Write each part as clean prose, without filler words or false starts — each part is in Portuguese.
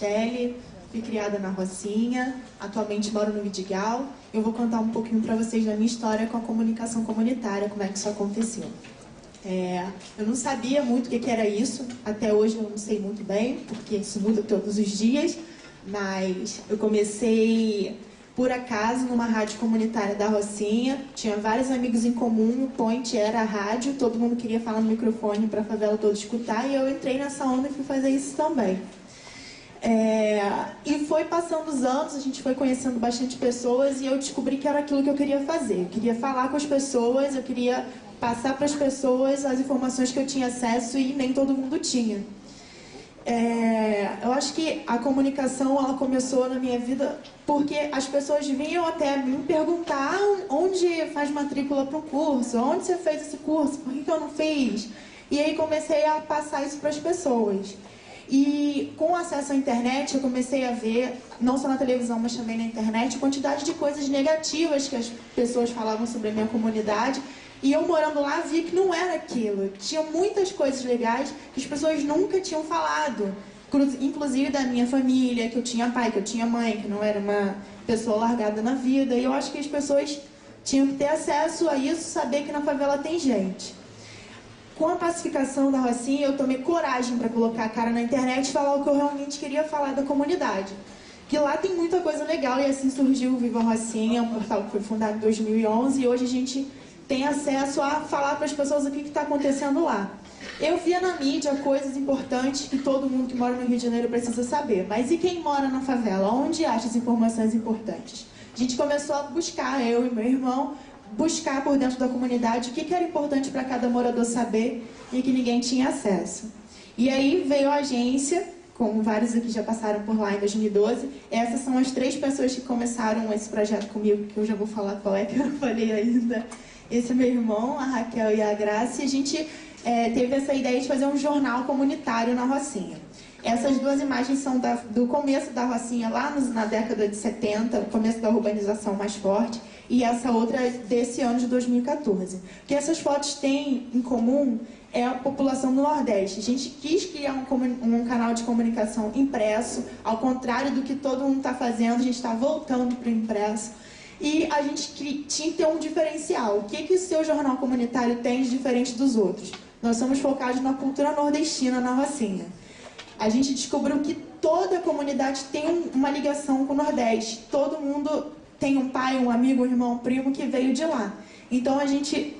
Michele, fui criada na Rocinha, atualmente moro no Vidigal. Eu vou contar um pouquinho para vocês da minha história com a comunicação comunitária, como é que isso aconteceu. Eu não sabia muito o que era isso, até hoje eu não sei muito bem, porque isso muda todos os dias, mas eu comecei por acaso numa rádio comunitária da Rocinha, tinha vários amigos em comum, o point era a rádio, todo mundo queria falar no microfone para a favela toda escutar, e eu entrei nessa onda e fui fazer isso também. E foi passando os anos, a gente foi conhecendo bastante pessoas e eu descobri que era aquilo que eu queria fazer. Eu queria falar com as pessoas, eu queria passar para as pessoas as informações que eu tinha acesso e nem todo mundo tinha. Eu acho que a comunicação ela começou na minha vida porque as pessoas vinham até me perguntar onde faz matrícula para um curso, onde você fez esse curso, por que eu não fiz? E aí comecei a passar isso para as pessoas. E com acesso à internet eu comecei a ver, não só na televisão, mas também na internet, a quantidade de coisas negativas que as pessoas falavam sobre a minha comunidade. E eu morando lá vi que não era aquilo. Tinha muitas coisas legais que as pessoas nunca tinham falado. Inclusive da minha família, que eu tinha pai, que eu tinha mãe, que não era uma pessoa largada na vida. E eu acho que as pessoas tinham que ter acesso a isso, saber que na favela tem gente. Com a pacificação da Rocinha, eu tomei coragem para colocar a cara na internet e falar o que eu realmente queria falar da comunidade. Que lá tem muita coisa legal e assim surgiu o Viva Rocinha, um portal que foi fundado em 2011 e hoje a gente tem acesso a falar para as pessoas o que está acontecendo lá. Eu via na mídia coisas importantes que todo mundo que mora no Rio de Janeiro precisa saber, mas e quem mora na favela? Onde acha as informações importantes? A gente começou a buscar, eu e meu irmão, buscar por dentro da comunidade o que era importante para cada morador saber e que ninguém tinha acesso. E aí veio a agência, como vários aqui já passaram por lá em 2012. Essas são as 3 pessoas que começaram esse projeto comigo, que eu já vou falar qual é, que eu não falei ainda. Esse é meu irmão, a Raquel e a Graça, e a gente teve essa ideia de fazer um jornal comunitário na Rocinha. Essas 2 imagens são do começo da Rocinha, lá na década de 70, o começo da urbanização mais forte, e essa outra desse ano de 2014. O que essas fotos têm em comum é a população do Nordeste. A gente quis criar um canal de comunicação impresso, ao contrário do que todo mundo está fazendo, a gente está voltando para o impresso. E a gente tinha que ter um diferencial. O que o seu jornal comunitário tem de diferente dos outros? Nós somos focados na cultura nordestina na Rocinha. A gente descobriu que toda a comunidade tem uma ligação com o Nordeste. Todo mundo tem um pai, um amigo, um irmão, um primo que veio de lá. Então a gente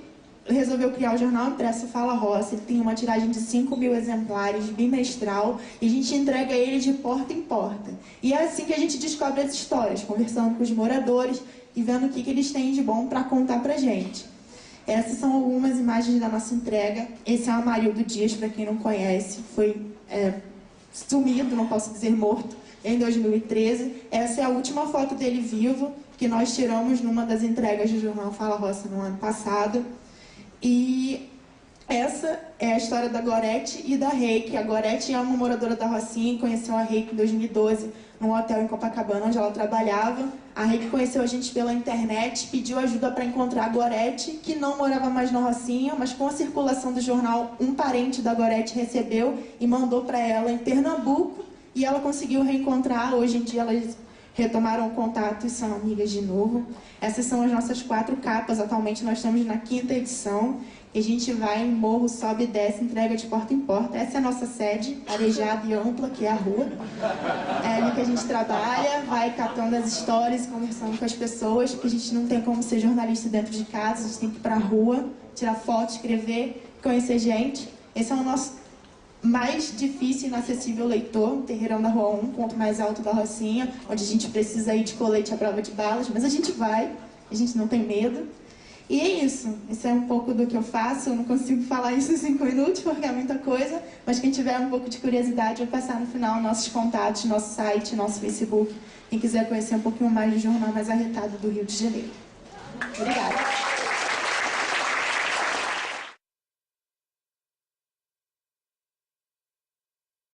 resolveu criar o jornal impresso Fala Roça. Ele tem uma tiragem de 5.000 exemplares, bimestral, e a gente entrega ele de porta em porta. E é assim que a gente descobre as histórias, conversando com os moradores e vendo o que eles têm de bom para contar pra gente. Essas são algumas imagens da nossa entrega. Esse é o Amarildo Dias, para quem não conhece, foi sumido, não posso dizer morto, em 2013. Essa é a última foto dele vivo, que nós tiramos numa das entregas do jornal Fala Roça no ano passado. E essa é a história da Gorete e da Reiki. A Gorete é uma moradora da Rocinha e conheceu a Reiki em 2012 num hotel em Copacabana, onde ela trabalhava. A Reiki conheceu a gente pela internet, pediu ajuda para encontrar a Gorete, que não morava mais na Rocinha, mas com a circulação do jornal, um parente da Gorete recebeu e mandou para ela em Pernambuco, e ela conseguiu reencontrar. Hoje em dia elas retomaram o contato e são amigas de novo. Essas são as nossas 4 capas. Atualmente nós estamos na 5ª edição. E a gente vai em morro, sobe e desce, entrega de porta em porta. Essa é a nossa sede, arejada e ampla, que é a rua. É ali que a gente trabalha, vai catando as histórias, conversando com as pessoas, porque a gente não tem como ser jornalista dentro de casa, a gente tem que ir para a rua, tirar foto, escrever, conhecer gente. Esse é o nosso mais difícil e inacessível leitor, o Terreirão da Rua 1, ponto mais alto da Rocinha, onde a gente precisa ir de colete à prova de balas, mas a gente vai, a gente não tem medo. E é isso é um pouco do que eu faço. Eu não consigo falar isso em 5 minutos, porque é muita coisa, mas quem tiver um pouco de curiosidade, eu vou passar no final nossos contatos, nosso site, nosso Facebook, quem quiser conhecer um pouquinho mais do jornal mais arretado do Rio de Janeiro. Obrigada.